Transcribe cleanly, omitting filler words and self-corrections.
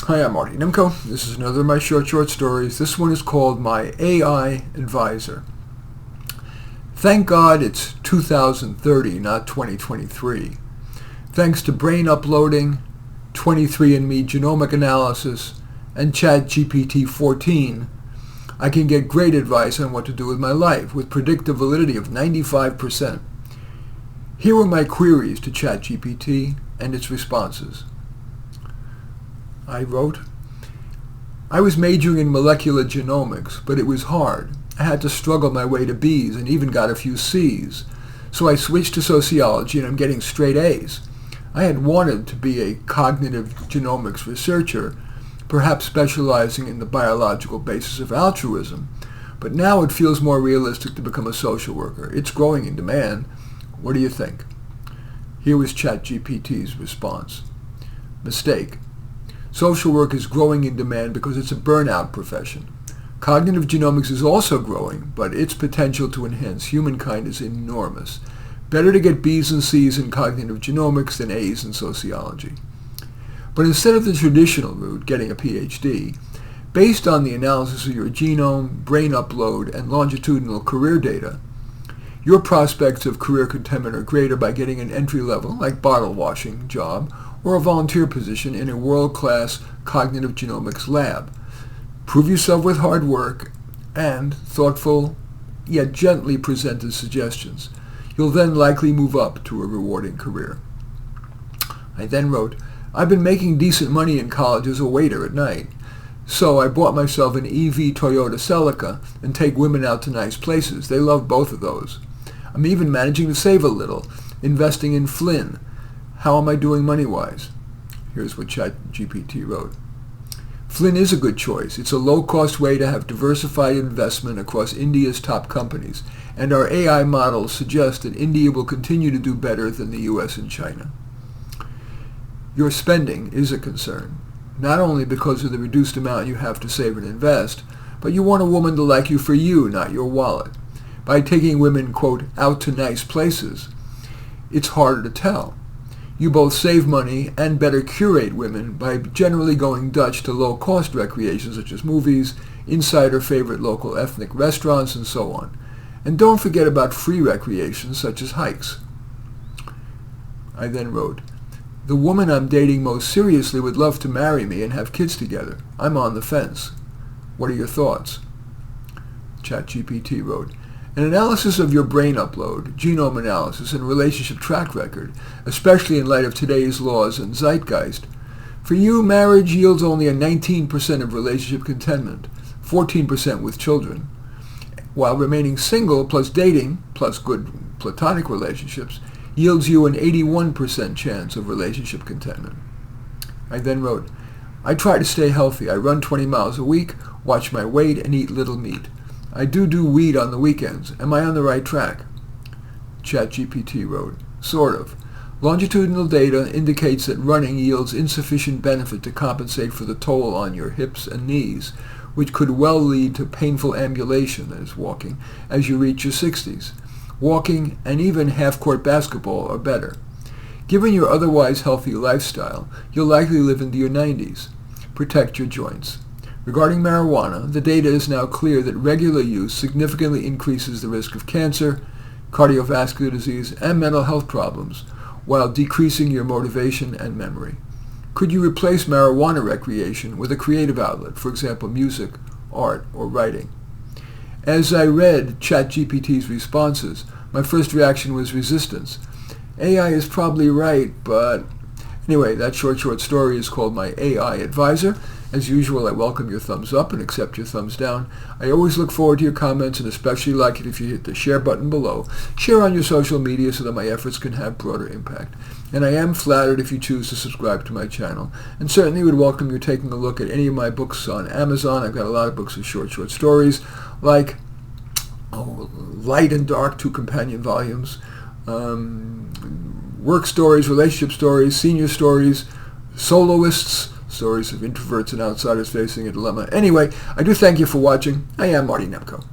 Hi, I'm Marty Nemko. This is another of my short stories. This one is called My AI Advisor. Thank God it's 2030, not 2023. Thanks to brain uploading, 23andMe genomic analysis, and ChatGPT 14, I can get great advice on what to do with my life with predictive validity of 95%. Here are my queries to ChatGPT and its responses. I wrote, I was majoring in molecular genomics, but it was hard. I had to struggle my way to B's and even got a few C's. So I switched to sociology and I'm getting straight A's. I had wanted to be a cognitive genomics researcher, perhaps specializing in the biological basis of altruism, but now it feels more realistic to become a social worker. It's growing in demand. What do you think? Here was ChatGPT's response. Mistake. Social work is growing in demand because it's a burnout profession. Cognitive genomics is also growing, but its potential to enhance humankind is enormous. Better to get B's and C's in cognitive genomics than A's in sociology. But instead of the traditional route, getting a PhD, based on the analysis of your genome, brain upload, and longitudinal career data, your prospects of career contentment are greater by getting an entry-level, like bottle washing, job, or a volunteer position in a world-class cognitive genomics lab. Prove yourself with hard work and thoughtful, yet gently presented suggestions. You'll then likely move up to a rewarding career. I then wrote, I've been making decent money in college as a waiter at night, so I bought myself an EV Toyota Celica and take women out to nice places. They love both of those. I'm even managing to save a little, investing in Flynn. How am I doing money-wise? Here's what ChatGPT wrote. Flynn is a good choice. It's a low-cost way to have diversified investment across India's top companies, and our AI models suggest that India will continue to do better than the US and China. Your spending is a concern, not only because of the reduced amount you have to save and invest, but you want a woman to like you for you, not your wallet. By taking women, quote, out to nice places, it's harder to tell. You both save money and better curate women by generally going Dutch to low-cost recreation such as movies, insider favorite local ethnic restaurants, and so on. And don't forget about free recreation such as hikes. I then wrote, the woman I'm dating most seriously would love to marry me and have kids together. I'm on the fence. What are your thoughts? ChatGPT wrote, an analysis of your brain upload, genome analysis, and relationship track record, especially in light of today's laws and zeitgeist. For you, marriage yields only a 19% of relationship contentment, 14% with children, while remaining single plus dating, plus good platonic relationships, yields you an 81% chance of relationship contentment. I then wrote, I try to stay healthy. I run 20 miles a week, watch my weight, and eat little meat. I do weed on the weekends. Am I on the right track? ChatGPT wrote, sort of. Longitudinal data indicates that running yields insufficient benefit to compensate for the toll on your hips and knees, which could well lead to painful ambulation, that is walking, as you reach your 60s. Walking and even half-court basketball are better. Given your otherwise healthy lifestyle, you'll likely live into your 90s. Protect your joints. Regarding marijuana, the data is now clear that regular use significantly increases the risk of cancer, cardiovascular disease, and mental health problems, while decreasing your motivation and memory. Could you replace marijuana recreation with a creative outlet, for example, music, art, or writing? As I read ChatGPT's responses, my first reaction was resistance. AI is probably right, but anyway, that short story is called My AI Advisor. As usual, I welcome your thumbs up and accept your thumbs down. I always look forward to your comments and especially like it if you hit the share button below. Share on your social media so that my efforts can have broader impact. And I am flattered if you choose to subscribe to my channel. And certainly would welcome you taking a look at any of my books on Amazon. I've got a lot of books of short stories like Light and Dark, 2 companion volumes, work stories, relationship stories, senior stories, soloists, stories of introverts and outsiders facing a dilemma. Anyway, I do thank you for watching. I am Marty Nemko.